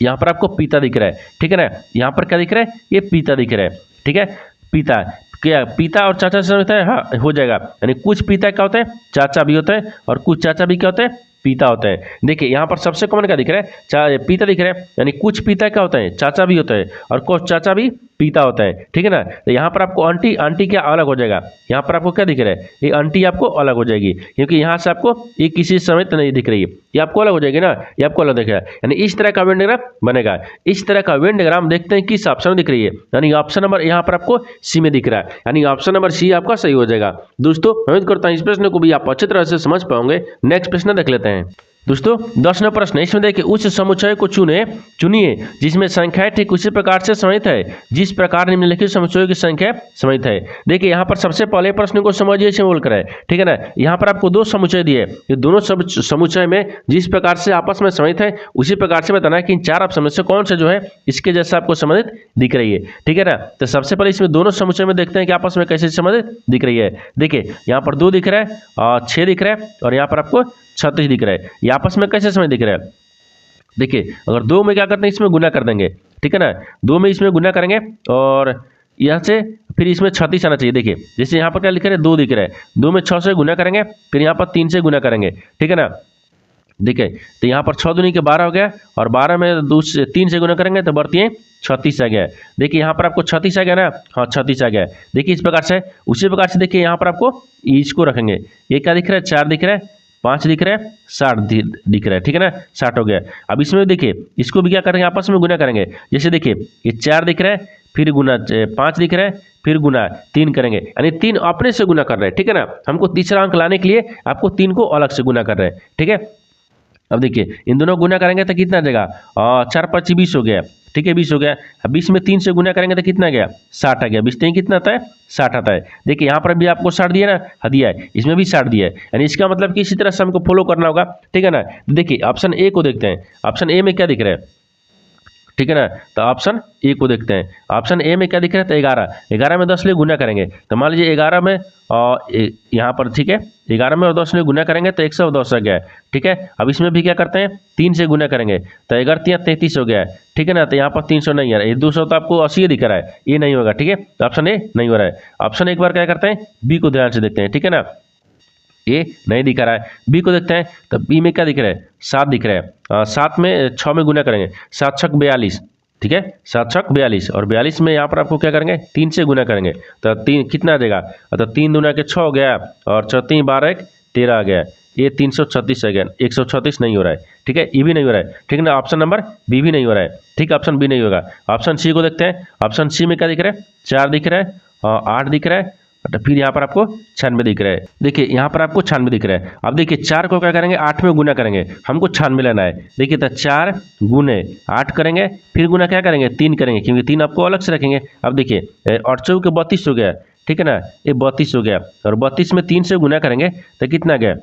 यहाँ पर आपको पिता दिख रहा है, ठीक है ना। यहाँ पर क्या दिख रहा है, ये पिता दिख रहा है, ठीक है। पिता क्या पिता और चाचा से होता है, हाँ हो जाएगा। यानी कुछ पिता क्या होता है, चाचा भी होता है, और कुछ चाचा भी क्या होता है, पिता होता है। देखिए यहाँ पर सबसे कॉमन क्या दिख रहा है, पिता दिख रहा है। यानी कुछ पिता क्या होता है, चाचा भी होता है, और कुछ चाचा भी पिता होता है, ठीक है ना। तो यहाँ पर आपको आंटी क्या अलग हो जाएगा, यहाँ पर आपको क्या दिख रहा है, ये आंटी आपको अलग हो जाएगी, क्योंकि यहाँ से आपको ये किसी समेत नहीं दिख रही है, ये आपको अलग हो जाएगी ना, ये आपको अलग दिखेगा। यानी इस तरह का वेन डायग्राम बनेगा। इस तरह का वेन डायग्राम देखते हैं किस ऑप्शन में दिख रही है, यानी ऑप्शन नंबर यहाँ पर आपको सी में दिख रहा है, यानी ऑप्शन नंबर सी आपका सही हो जाएगा। दोस्तों उम्मीद करता हूँ इस प्रश्न को भी आप अच्छी तरह से समझ पाओगे। नेक्स्ट प्रश्न देख लेते हैं। दोस्तों 10वां प्रश्न है, इसमें देखिए उस समुच्चय को चुनिए जिसमें संख्याएं ठीक उसी प्रकार से समित है जिस प्रकार निम्नलिखित समुच्चयों की संख्या समित है। देखिए यहाँ पर सबसे पहले प्रश्न को समझिए, इसे बोल कर है, ठीक है ना। यहाँ पर आपको 2 समुच्चय दिए, ये दोनों समुच्चय में जिस प्रकार से आपस में समित है उसी प्रकार से बताना है कि इन 4 ऑप्शन में से कौन सा जो है इसके जैसा आपको संबंधित दिख रही है, ठीक है ना। तो सबसे पहले इसमें दोनों समुच्चय में देखते हैं कि आपस में कैसे संबंधित दिख रही है। देखिए यहाँ पर 2 दिख रहा है और 6 दिख रहा है, और यहाँ पर आपको 36 दिख रहा है। ये आपस में कैसे समय दिख रहा है, देखिए अगर 2 में क्या करते हैं, इसमें गुना कर देंगे, ठीक है ना। 2 में इसमें गुना करेंगे और यहाँ से फिर इसमें 36 आना चाहिए। देखिए जैसे यहाँ पर क्या लिख रहा है, 2 दिख रहा है, 2 में 6 से गुना करेंगे, फिर यहाँ पर 3 से गुना करेंगे, ठीक है ना। देखिए तो यहाँ पर 6 दूनी के 12 हो गया, और 12 में 3 से गुना करेंगे तो बढ़ती है 36 आ गया। देखिए यहाँ पर आपको 36 आ गया ना, हाँ 36 आ गया। देखिए इस प्रकार से, उसी प्रकार से देखिए यहाँ पर आपको इसको रखेंगे, ये क्या दिख रहा है, 4 दिख रहा है, 5 दिख रहा है, 60 दिख रहा है, ठीक है ना, 60 हो गया। अब इसमें देखिए इसको भी क्या करेंगे, आपस में गुना करेंगे। जैसे देखिए ये 4 दिख रहा है, फिर गुना 5 दिख रहा है, फिर गुना 3 करेंगे, यानी 3 अपने से गुना कर रहे हैं, ठीक है ना। हमको तीसरा अंक लाने के लिए आपको 3 को अलग से गुना कर रहे हैं, ठीक है। अब देखिए इन दोनों गुना करेंगे तो कितना आ जाएगा, 4 × 5 = 20 हो गया, ठीक है 20 हो गया। अब 20 में 3 से गुना करेंगे तो कितना आ गया, 60 आ गया। 20 3 कितना आता है, 60 आता है। देखिए यहाँ पर भी आपको 60 दिया ना, दिया है, इसमें भी 60 दिया है, यानी इसका मतलब कि इसी तरह से हमको फॉलो करना होगा, ठीक है ना। देखिए ऑप्शन ए को देखते हैं, ऑप्शन ए में क्या दिख रहा है, ठीक है ना। तो ऑप्शन ए को देखते हैं, ऑप्शन ए में क्या दिख रहा है, तो 11 में 10 लिए गुना करेंगे, तो मान लीजिए 11 में यहाँ पर, ठीक है 11 में और 10 लिए गुना करेंगे तो 110 आ गया है, ठीक है। अब इसमें भी क्या करते हैं, 3 से गुना करेंगे तो 11 × 33 हो गया है, ठीक है ना। तो यहाँ पर 300 नहीं आ रहा है, 200 तो आपको 80 दिख रहा है, ये नहीं होगा, ठीक है। तो ऑप्शन ए नहीं हो रहा है। ऑप्शन एक बार क्या करते हैं, बी को ध्यान से देखते हैं, ठीक है ना। ए नहीं दिखा रहा है, बी को देखते हैं, तो बी में क्या दिख रहा है, 7 दिख रहा है। 7 में 6 में गुना करेंगे, 7 × 6 = 42, ठीक है 7 × 6 = 42, और 42 में यहाँ पर आपको क्या करेंगे, 3 से गुना करेंगे तो 3 कितना आ जाएगा, तो 3 दूना के 6 हो गया, और 4 3 12 1 13 आ गया, ये 336 आ गया, 136 नहीं हो रहा है, ठीक है, ये भी नहीं हो रहा है, ठीक है ना। ऑप्शन नंबर बी भी नहीं हो रहा है, ठीक है, ऑप्शन बी नहीं होगा। ऑप्शन सी को देखते हैं, ऑप्शन सी में क्या दिख रहा है, 4 दिख रहा है, और 8 दिख रहा है, तो फिर यहाँ पर आपको 96 दिख रहा है। देखिए यहाँ पर आपको 96 दिख रहा है। अब देखिए 4 को क्या करेंगे, 8 में गुना करेंगे, हमको 96 लेना है। देखिए तो 4 × 8 करेंगे, फिर गुना क्या करेंगे, 3 करेंगे, क्योंकि 3 आपको अलग से रखेंगे। अब देखिए 8 × 4 = 32 हो गया, ठीक है ना, ये 32 हो गया, और 32 में 3 से गुना करेंगे तो कितना गया,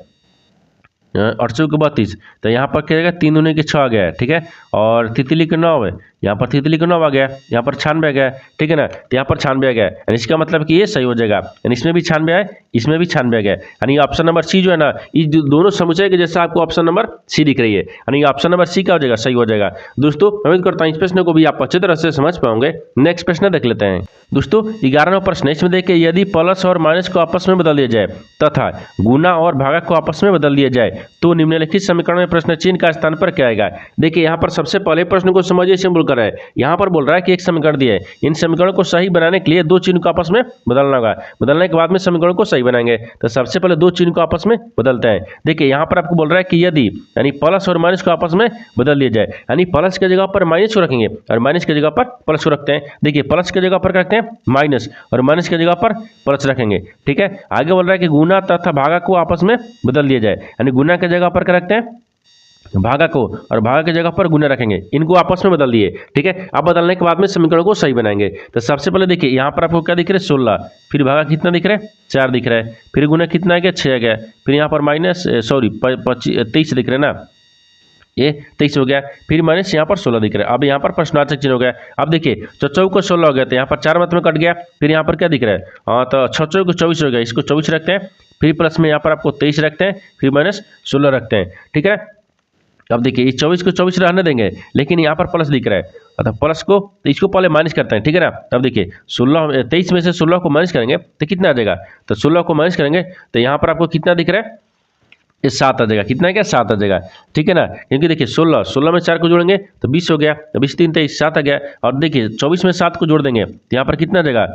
8 × 4 = 32, तो यहाँ पर क्या रहेगा, 3 दूनी के 6 आ गया है, ठीक है, और तितली के 9 है, यहाँ पर तितली के 9 आ गया, यहाँ पर 96 आ गया, ठीक है ना। तो यहाँ पर 96 आ गया, यानी इसका मतलब कि ये सही हो जाएगा, यानी इसमें भी 96 है, इसमें भी 96 आ गया, यानी ऑप्शन नंबर सी जो है ना, इस दोनों समुच्चय के जैसा आपको ऑप्शन नंबर सी दिख रही है, यानी ऑप्शन नंबर सी क्या हो जाएगा, सही हो जाएगा। दोस्तों उम्मीद करता हूँ इस प्रश्न को भी आप अच्छी तरह से समझ पाओगे। नेक्स्ट प्रश्न देख लेते हैं। दोस्तों 11वां प्रश्न है, इसमें देखिए यदि प्लस और माइनस को आपस में बदल दिया जाए तथा गुना और भागक को आपस में बदल दिया जाए तो निम्नलिखित समीकरण में प्रश्न चिन्ह का स्थान पर क्या आएगा। देखिए यहाँ पर सबसे पहले प्रश्न को समझिए, सिंपल कर रहा है। यहाँ पर बोल रहा है कि एक समीकरण दिया है, इन समीकरणों को सही बनाने के लिए 2 चिन्ह को आपस में बदलना होगा, बदलने के बाद में समीकरण को सही बनाएंगे। तो सबसे पहले 2 चिन्ह को आपस में बदलते हैं। देखिए यहाँ पर आपको बोल रहा है कि यदि यानी प्लस और माइनस को आपस में बदल दिया जाए, यानी प्लस की जगह पर माइनस को रखेंगे और माइनस की जगह पर प्लस को रखते हैं। देखिए प्लस की जगह पर रखते हैं माइनस और माइनस की जगह पर प्लस रखेंगे, ठीक है। आगे बोल रहा है कि गुना तथा भागा को आपस में बदल दिया जाए, यानी गुना की जगह पर क्या रखते हैं भागा को और भागा की जगह पर गुना रखेंगे, इनको आपस में बदल दिए। ठीक है, अब बदलने के बाद में समीकरण को सही बनाएंगे। तो सबसे पहले देखिए यहाँ पर आपको क्या दिख रहा है 16, फिर भागा कितना दिख रहा है 4 दिख रहा है, फिर गुना कितना आ गया 6 आ गया, फिर यहाँ पर माइनस 23 दिख रहा है ना, ये 23 हो गया, फिर माइनस यहाँ पर 16 दिख रहा है। अब यहाँ पर प्रश्नार्थक चिन्ह हो गया। अब देखिए 6 को 16 हो गया तो यहाँ पर 4 मत में कट गया, फिर यहाँ पर क्या दिख रहा है, हाँ तो 6 को 24 हो गया, इसको 24 रखते हैं, फिर प्लस में यहाँ पर आपको 23 रखते हैं, फिर माइनस 16 रखते हैं। ठीक है, अब देखिए इस 24 को 24 रहने देंगे, लेकिन यहाँ पर प्लस दिख रहा है, अतः प्लस को तो इसको पहले माइनस करते हैं। ठीक है ना, अब देखिए 23 में से 16 को माइनस करेंगे तो कितना आ जाएगा, तो 16 को माइनस करेंगे तो यहाँ पर आपको कितना दिख रहा है, ये 7 आ जाएगा। कितना है क्या 7 आ जाएगा। ठीक है ना, क्योंकि देखिए 16 में 4 को जोड़ेंगे तो 20 हो गया, तो 20 3 23 7 आ गया, और देखिए 24 में 7 को जोड़ देंगे तो यहाँ पर कितना आ जाएगा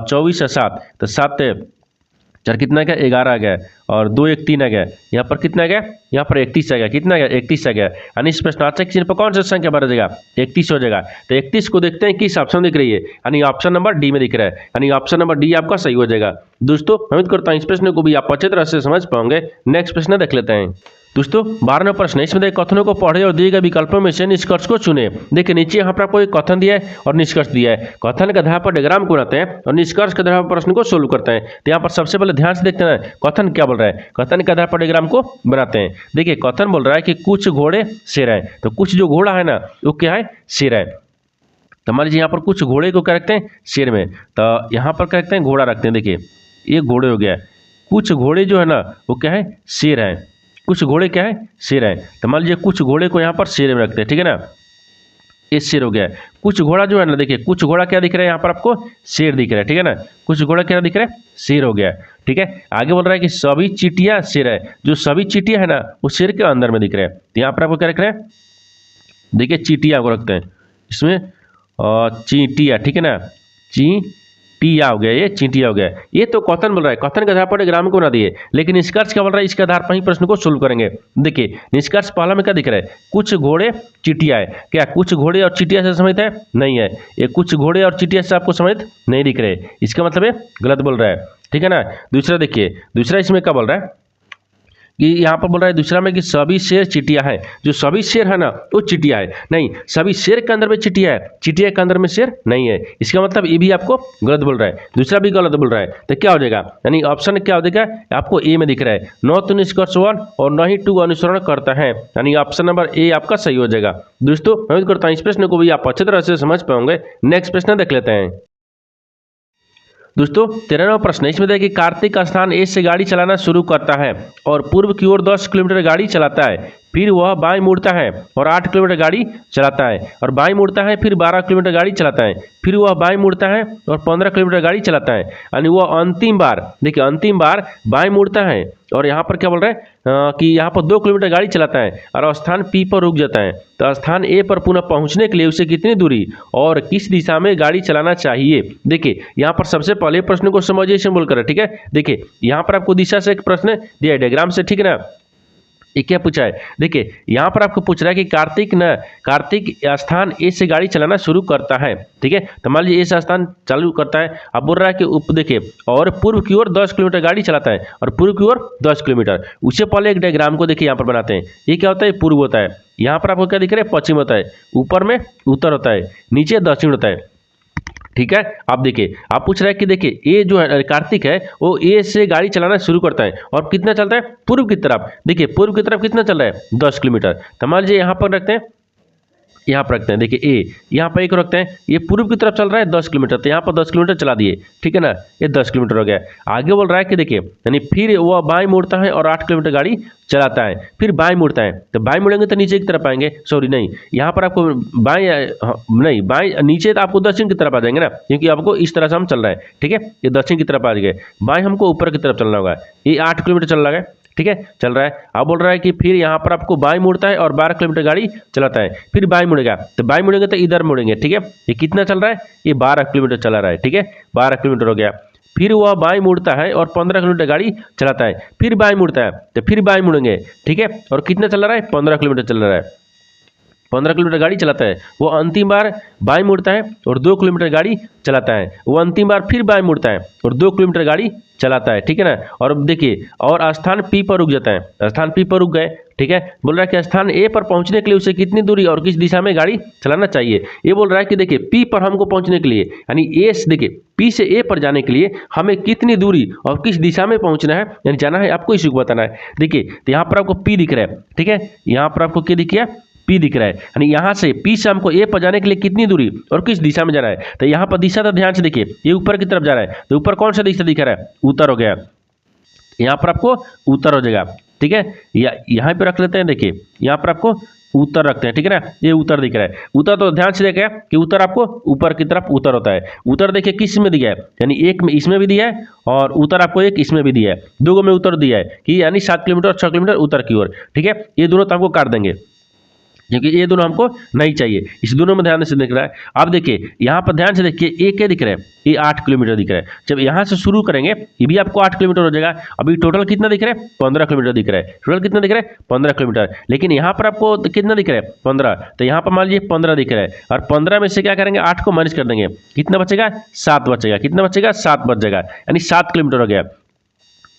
24 और 7, तो 7 4 कितना आ गया 11 आ गया, और 2 1 3 आ गया, यहाँ पर कितना आ गया, यहाँ पर 31 आ गया, कितना आ गया 31 आ गया, यानी इस प्रश्नार्थक चिन्ह पर कौन सा संख्या बना जाएगा 31 हो जाएगा। तो 31 को देखते हैं किस ऑप्शन दिख रही है, यानी ऑप्शन नंबर डी में दिख रहा है, यानी ऑप्शन नंबर डी आपका सही हो जाएगा। दोस्तों उम्मीद करता हूँ इस प्रश्न को भी आप अच्छे तरह से समझ पाओगे। नेक्स्ट प्रश्न देख लेते हैं। दोस्तों 12वां प्रश्न, इसमें देखिए कथनों को पढ़े और दिए गए विकल्पों में से निष्कर्ष को चुने। देखिए नीचे यहाँ पर आपको एक कथन दिया है और निष्कर्ष दिया है। कथन के आधार पर डायग्राम को बनाते हैं और निष्कर्ष के आधार पर प्रश्न को सोल्व करते हैं। तो यहाँ पर सबसे पहले ध्यान से देखते हैं कथन क्या बोल रहा है। कथन के आधार पर डायग्राम को बनाते हैं। देखिए कथन बोल रहा है कि कुछ घोड़े शेर है, तो कुछ जो घोड़ा है ना वो क्या है शेर है। तो मान लीजिए यहाँ पर कुछ घोड़े को क्या रखते हैं शेर में, तो यहाँ पर क्या रखते हैं घोड़ा रखते हैं। देखिए ये घोड़े हो गया, कुछ घोड़े जो है ना वो क्या है शेर है, कुछ घोड़े क्या है शेर है। तो मान लीजिए कुछ घोड़े को यहाँ पर शेर में रखते हैं। ठीक है ना, ये शेर हो गया। कुछ घोड़ा जो है ना, देखिए कुछ घोड़ा क्या दिख रहा है यहाँ पर आपको शेर दिख रहा है। ठीक है ना, कुछ घोड़ा क्या दिख रहा है शेर हो गया। ठीक है, आगे बोल रहा है कि सभी चींटियां शेर है, जो सभी चींटियां है ना वो शेर के अंदर में दिख रहे हैं। तो यहाँ पर आपको क्या रख रहे हैं, देखिए चींटियां को रखते हैं इसमें, चींटिया। ठीक है ना, चींटिया हो गया, ये चींटिया हो गया। ये तो कथन बोल रहा है, कथन के आधार पर ग्राम को ना दिए, लेकिन निष्कर्ष क्या बोल रहा है इसके आधार पर ही प्रश्न को सोल्व करेंगे। देखिए निष्कर्ष पहला में क्या दिख रहा है, कुछ घोड़े चींटिया है। क्या कुछ घोड़े और चींटिया से समझते हैं, नहीं है। ये कुछ घोड़े और चींटिया से आपको समझ नहीं दिख रहे, इसका मतलब ये गलत बोल रहा है। ठीक है ना, दूसरा देखिए, दूसरा इसमें क्या बोल रहा है कि यहाँ पर बोल रहा है दूसरा में कि सभी शेर चिटिया है, जो सभी शेर है ना वो चिटिया है। नहीं, सभी शेर के अंदर में चिटिया है, चिटिया के अंदर में शेर नहीं है। इसका मतलब ये भी आपको गलत बोल रहा है, दूसरा भी गलत बोल रहा है। तो क्या हो जाएगा, यानी ऑप्शन क्या हो जाएगा आपको ए में दिख रहा है, न तो निष्कर्ष 1 और न ही 2 अनुसरण करता है, यानी ऑप्शन नंबर ए आपका सही हो जाएगा। दोस्तों उम्मीद करता हूँ इस प्रश्न को भी आप अच्छी तरह से समझ पाओगे। नेक्स्ट प्रश्न देख लेते हैं। दोस्तों 13वां प्रश्न, इसमें देखिए कार्तिक स्थान ए से गाड़ी चलाना शुरू करता है और पूर्व की ओर 10 किलोमीटर गाड़ी चलाता है, फिर वह बाएं मुड़ता है और 8 किलोमीटर गाड़ी चलाता है, और बाएं मुड़ता है फिर 12 किलोमीटर गाड़ी चलाता है, फिर वह बाएं मुड़ता है और 15 किलोमीटर गाड़ी चलाता है, यानी वह अंतिम बार, देखिए अंतिम बार बाएं मुड़ता है और यहाँ पर क्या बोल रहा है कि यहाँ पर 2 किलोमीटर गाड़ी चलाता है और स्थान पी पर रुक जाता है। तो स्थान ए पर पुनः पहुँचने के लिए उसे कितनी दूरी और किस दिशा में गाड़ी चलाना चाहिए। देखिए यहाँ पर सबसे पहले प्रश्न को समझिए इसे बोलकर, ठीक है। देखिए यहाँ पर आपको दिशा से एक प्रश्न दिया है डायग्राम से, ठीक है ना। ये क्या पूछा है, देखिए यहाँ पर आपको पूछ रहा है कि कार्तिक स्थान ए से गाड़ी चलाना शुरू करता है, ठीक है। तो मान लीजिए ए से स्थान चालू करता है, अब बोल रहा है कि देखिए और पूर्व की ओर 10 किलोमीटर गाड़ी चलाता है और पूर्व की ओर 10 किलोमीटर। उससे पहले एक डायग्राम को देखिए यहाँ पर बनाते हैं। ये क्या होता है, पूर्व होता है, यहाँ पर आपको क्या दिख रहा है पश्चिम होता है, ऊपर में उत्तर होता है, नीचे दक्षिण होता है, ठीक है। आप देखिए आप पूछ रहे हैं कि देखिए ये जो है कार्तिक है वो ए से गाड़ी चलाना शुरू करता है और कितना चलता है पूर्व की तरफ। देखिए पूर्व की तरफ कितना चल रहा है 10 किलोमीटर। तो मान लीजिए यहाँ पर रखते हैं, यहाँ पर रखते हैं, देखिए ए यहाँ पर एक रखते हैं, ये पूर्व की तरफ चल रहा है 10 किलोमीटर, तो यहाँ पर 10 किलोमीटर चला दिए, ठीक है ना। ये 10 किलोमीटर हो गया। आगे बोल रहा है कि देखिए यानी फिर वह बाएं मुड़ता है और 8 किलोमीटर गाड़ी चलाता है, फिर बाएं मुड़ता है। तो बाएं मुड़ेंगे तो नीचे की तरफ आएंगे, सॉरी नहीं, यहाँ पर आपको बाएं नहीं, बाएं नीचे तो आपको दक्षिण की तरफ आ जाएंगे ना, क्योंकि आपको इस तरह से हम चल रहे हैं, ठीक है। ये दक्षिण की तरफ आ गए, बाएं हमको ऊपर की तरफ चलना होगा। ये 8 किलोमीटर चल रहा है, ठीक है, चल रहा है। अब बोल रहा है कि फिर यहाँ पर आपको बाएं मुड़ता है और 12 किलोमीटर गाड़ी चलाता है, फिर बाएं मुड़ेगा, तो बाएं मुड़ेंगे तो इधर मुड़ेंगे, ठीक है। ये कितना चल रहा है, ये 12 किलोमीटर चला रहा है, ठीक है, 12 किलोमीटर हो गया। फिर वह बाएं मुड़ता है और 15 किलोमीटर गाड़ी चलाता है, फिर बाएं मुड़ता है, तो फिर बाएं मुड़ेंगे, ठीक है। और कितना चल रहा है 15 किलोमीटर चल रहा है, 15 किलोमीटर गाड़ी चलाता है। वो अंतिम बार बाएं मुड़ता है और 2 किलोमीटर गाड़ी चलाता है, वो अंतिम बार फिर बाएं मुड़ता है और 2 किलोमीटर गाड़ी चलाता है, ठीक है ना। और अब देखिए और स्थान पी पर रुक जाता है, स्थान पी पर रुक गए, ठीक है। बोल रहा है कि स्थान ए पर पहुंचने के लिए उसे कितनी दूरी और किस दिशा में गाड़ी चलाना चाहिए। ये बोल रहा है कि देखिए पी पर हमको पहुंचने के लिए यानी ए से देखिए पी से ए पर जाने के लिए हमें कितनी दूरी और किस दिशा में पहुंचना है यानी जाना है, आपको इसी को बताना है। देखिए तो यहाँ पर आपको पी दिख रहा है, ठीक है, यहाँ पर आपको क्या दिख गया, पी दिख रहा है, यानी यहाँ से पी से हमको ए पर जाने के लिए कितनी दूरी और किस दिशा में जाना है। तो यहाँ पर दिशा तो ध्यान से देखिए, ये ऊपर की तरफ जा रहा है, तो ऊपर कौन सा दिशा दिख रहा है, उत्तर हो गया, यहाँ पर आपको उत्तर हो जाएगा, ठीक है। या यहाँ पे रख लेते हैं, देखिए यहाँ पर आपको उत्तर रखते हैं, ठीक है ना, ये उत्तर दिख रहा है। उत्तर तो ध्यान से देखिए कि उत्तर आपको ऊपर की तरफ उत्तर होता है। उत्तर देखिए किस में दिया है, यानी एक में इसमें भी दिया है और उत्तर आपको एक इसमें भी दिया है, दो में उत्तर दिया है कि यानी 7 किलोमीटर और 6 किलोमीटर उत्तर की ओर, ठीक है। ये दोनों तो हमको काट देंगे क्योंकि ये दोनों हमको नहीं चाहिए, इस दोनों में ध्यान से दिख रहा है। अब देखिए यहाँ पर ध्यान से देखिए, ये क्या दिख रहा है, ये 8 किलोमीटर दिख रहा है। जब यहाँ से शुरू करेंगे ये भी आपको 8 किलोमीटर हो जाएगा। अभी टोटल कितना दिख रहा है, 15 किलोमीटर दिख रहा है। टोटल कितना दिख रहा है, 15 किलोमीटर। लेकिन यहाँ पर आपको कितना दिख रहा है, 15। तो यहाँ पर मान लीजिए 15 दिख रहा है और 15 में से क्या करेंगे, 8 को माइनस कर देंगे, कितना बचेगा, 7 बचेगा। कितना बचेगा, 7 बच जाएगा, यानी 7 किलोमीटर हो गया।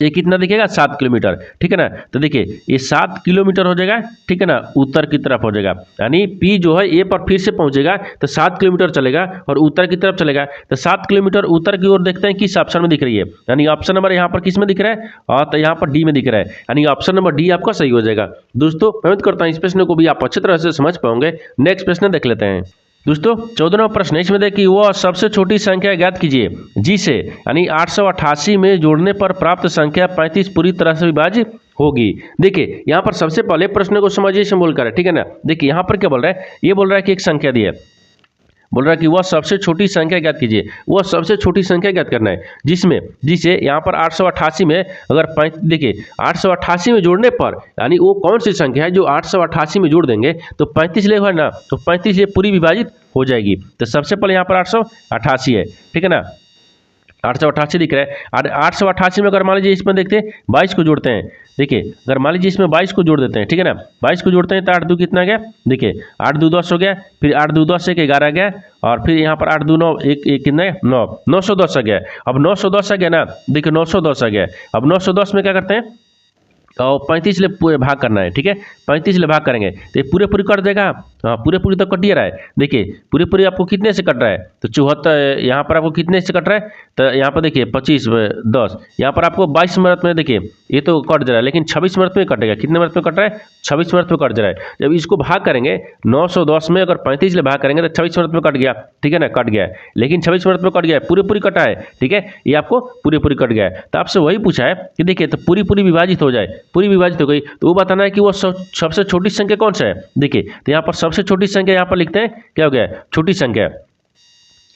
ये कितना दिखेगा, 7 किलोमीटर, ठीक है ना। तो देखिए ये 7 किलोमीटर हो जाएगा, ठीक है ना, उत्तर की तरफ हो जाएगा। यानी पी जो है ए पर फिर से पहुंचेगा तो 7 किलोमीटर चलेगा और उत्तर की तरफ चलेगा। तो 7 किलोमीटर उत्तर की ओर देखते हैं किस ऑप्शन में दिख रही है, यानी ऑप्शन नंबर यहाँ पर किस में दिख रहा है, और तो यहाँ पर डी में दिख रहा है, यानी ऑप्शन नंबर डी आपका सही हो जाएगा। दोस्तों मैं उम्मीद करता हूँ इस प्रश्न को भी आप अच्छी तरह से समझ पाओगे। नेक्स्ट प्रश्न देख लेते हैं। दोस्तों 14वां प्रश्न, इसमें देखिए वह सबसे छोटी संख्या ज्ञात कीजिए जिसे यानी 888 में जोड़ने पर प्राप्त संख्या 35 पूरी तरह से विभाज्य होगी। देखिए यहाँ पर सबसे पहले प्रश्न को समझिए सिंबल कर, ठीक है ना। देखिए यहाँ पर क्या बोल रहा है, ये बोल रहा है कि एक संख्या दी है, बोल रहा है कि वह सबसे छोटी संख्या ज्ञात कीजिए। वह सबसे छोटी संख्या ज्ञात करना है जिसे यहाँ पर 888 में अगर देखिए 888 में जोड़ने पर यानी वो कौन सी संख्या है जो 888 में जोड़ देंगे तो 35 ले है ना, तो 35 ये पूरी विभाजित हो जाएगी। तो सबसे पहले यहाँ पर 888 है, ठीक है ना, 888 दिख रहा है। और 888 में अगर मान लीजिए इसमें देखते हैं 22 को जोड़ते हैं, देखिए अगर मान लीजिए इसमें 22 को जोड़ देते हैं, ठीक है ना, 22 को जोड़ते हैं तो 8 2 कितना गया, देखिए 8 2 10 हो गया, फिर 8 2 10 1 11 गया, और फिर यहाँ पर 8 2 9 1 कितना है 9, 910 आ गया। अब 910 आ गया ना, देखिए 910 आ गया। अब 910 में क्या करते हैं, और 35 ले भाग करना है, ठीक है, 35 ले भाग करेंगे तो ये पूरे पूरी कट देगा। हाँ पूरे पूरी तो कट ही रहा है। देखिए पूरे पूरी आपको कितने से कट रहा है, तो 74, यहाँ पर आपको कितने से कट रहा है, तो यहाँ पर देखिए 25 10, यहाँ पर आपको 22 मिनट में देखिए ये तो कट जा रहा है, लेकिन 26 मिनट में कटेगा। कितने मिनट में कट रहा है, 26 मिनट में कट जा रहा है। जब इसको भाग करेंगे 910 में अगर 35 ले भाग करेंगे तो 26 मिनट में कट गया, ठीक है ना, कट गया, लेकिन 26 मिनट में कट गया, पूरी पूरी कटा है, ठीक है, ये आपको पूरी पूरी कट गया है। तो आपसे वही पूछा है कि देखिए तो पूरी पूरी विभाजित हो जाए, पूरी विभाजित हो गई तो वो बताना है कि वो सबसे छोटी संख्या कौन सा है। देखिए तो यहाँ पर सबसे छोटी संख्या यहाँ पर लिखते हैं, क्या हो गया, छोटी संख्या,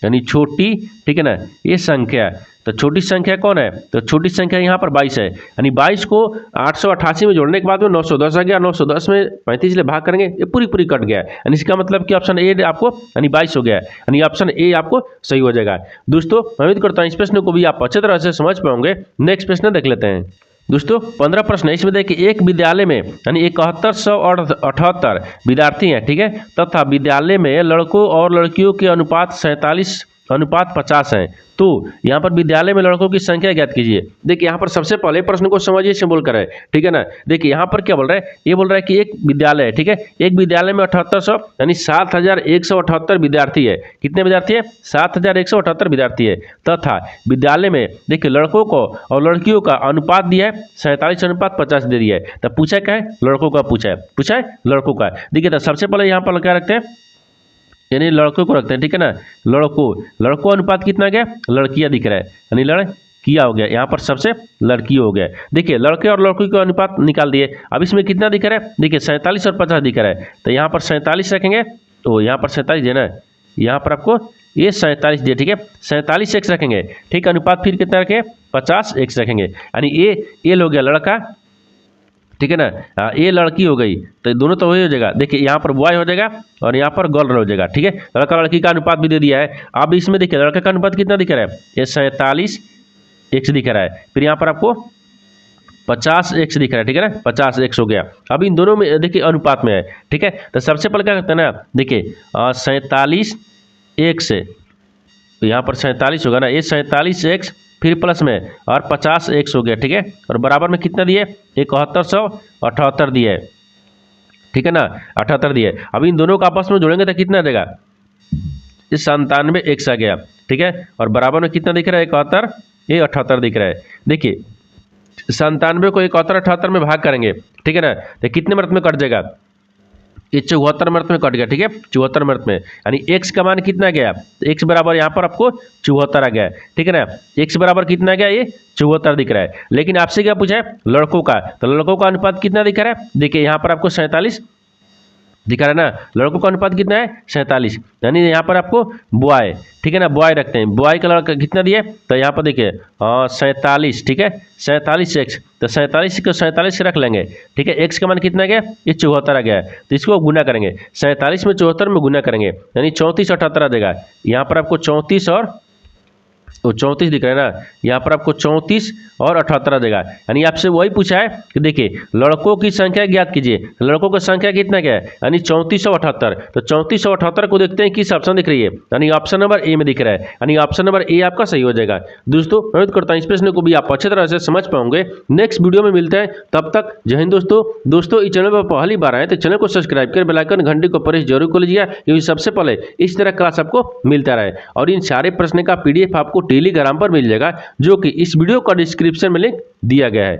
यानी छोटी, ठीक है ना, ये संख्या। तो छोटी संख्या कौन है, तो छोटी संख्या यहाँ पर 22 है, यानी 22 को 888 में जोड़ने के बाद में 910 आ गया, 910 में 35 ले भाग करेंगे, ये पूरी पूरी कट गया, यानी इसका मतलब कि ऑप्शन ए आपको यानी 22 हो गया, यानी ऑप्शन ए आपको सही हो जाएगा। दोस्तों मैं उम्मीद करता हूँ इस प्रश्न को भी आप अच्छे तरह से समझ पाओगे। नेक्स्ट प्रश्न देख लेते हैं। दोस्तों 15 प्रश्न है, इसमें देखिए एक विद्यालय में यानी 7178 विद्यार्थी हैं, ठीक है, तथा विद्यालय में लड़कों और लड़कियों के अनुपात 47:50 हैं। तो यहाँ पर विद्यालय में लड़कों की संख्या ज्ञात कीजिए। देखिए यहाँ पर सबसे पहले प्रश्न को समझिए सिंबल कर है, ठीक है ना। देखिए यहाँ पर क्या बोल रहा है, ये बोल रहा है कि एक विद्यालय है, ठीक है, एक विद्यालय में 7800 यानी 7178 विद्यार्थी है। कितने विद्यार्थी है, 7178 विद्यार्थी है, तथा विद्यालय में देखिए लड़कों को और लड़कियों का अनुपात दिया है 47:50 दे दिया है। तब पूछा क्या है, लड़कों का पूछा है लड़कों का। देखिए तो सबसे पहले यहाँ पर क्या रखते हैं, यानी लड़कों को रखते हैं, ठीक है ना, लड़कों अनुपात कितना गया, लड़कियां दिख रहा है, यानी लड़कियां हो गया, यहाँ पर सबसे लड़की हो गया। देखिए लड़के और लड़की का अनुपात निकाल दिए। अब इसमें कितना दिख रहा है, देखिए 47 और 50 दिख रहा है, तो यहाँ पर 47 रखेंगे, तो यहाँ पर 47 है ना, यहाँ पर आपको ये 47 दिए, ठीक है, 47 एक्स रखेंगे, ठीक, अनुपात फिर कितना रखेंगे, 50 एक्स रखेंगे, यानी ये हो गया लड़का, ठीक है ना, ये लड़की हो गई, तो दोनों तो वही हो जाएगा। देखिए यहाँ पर बॉय हो जाएगा और यहाँ पर गर्ल हो जाएगा, ठीक है, लड़का लड़की का अनुपात भी दे दिया है। अब इसमें देखिए लड़का का अनुपात कितना दिख रहा है, ये 47 एक्स दिख रहा है, फिर यहाँ पर आपको 50 एक्स दिख रहा है, ठीक है ना, 50 एक्स हो गया। अब इन दोनों में देखिए अनुपात में है, ठीक है, तो सबसे पहले क्या करते हैं ना, देखिए 47 एक्स है, तो यहाँ पर 47 होगा ना, ये 47 एक्स फिर प्लस में और 50 एक्स हो गया, ठीक है, और बराबर में कितना दिए, 7178 दिए है, ठीक है ना, 78 दिए। अब इन दोनों को आपस में जोड़ेंगे तो कितना देगा, इस 97x आ गया, ठीक है। और बराबर में कितना दिख रहा है, 71, ये 78 दिख रहा है। देखिए 97 को 71 78 में भाग करेंगे, ठीक है ना, तो कितने मिनट में कट जाएगा, ये 74 मिनट में कट गया, ठीक है, 74 मिनट में। यानी x का मान कितना गया, x बराबर यहाँ पर आपको 74 आ गया, ठीक है ना। x बराबर कितना आ गया, ये 74 दिख रहा है। लेकिन आपसे क्या पूछा है, लड़कों का, तो लड़कों का अनुपात कितना दिख रहा है, देखिए यहाँ पर आपको 47 दिखा रहा है ना, लड़कों का अनुपात कितना है, 47, यानी यहाँ पर आपको बॉय, ठीक है ना, बॉय रखते हैं, बॉय का लड़का कितना दिए, तो यहाँ पर देखिए 47, ठीक है, 47x, तो 47 को 47 से रख लेंगे, ठीक है। x का मान कितना गया, ये 74 आ गया है, तो इसको गुना करेंगे, 47 में 74 में गुना करेंगे, यानी 34 78 देगा। यहाँ पर आपको 34 और 34 दिख रहा है ना, यहाँ पर आपको 34 और 78 देगा। यानी आपसे वही पूछा है कि देखिए लड़कों की संख्या ज्ञात कीजिए, लड़कों की संख्या कितना क्या है, यानी 3478। तो 3478 को देखते हैं किस ऑप्शन दिख रही है, यानी ऑप्शन नंबर ए में दिख रहा है, यानी ऑप्शन नंबर ए आपका सही हो जाएगा। दोस्तों उम्मीद करता हूँ इस प्रश्न को भी आप अच्छी तरह से समझ पाओगे। नेक्स्ट वीडियो में मिलते हैं, तब तक जय हिंद दोस्तों इस चैनल पर पहली बार आए तो चैनल को सब्सक्राइब कर बेल आइकन घंटी को प्रेस जरूर कर लीजिएगा, क्योंकि सबसे पहले इस तरह क्लास आपको मिलता रहे। और इन सारे प्रश्न का PDF आपको टेलीग्राम पर मिल जाएगा, जो कि इस वीडियो का डिस्क्रिप्शन में लिंक दिया गया है।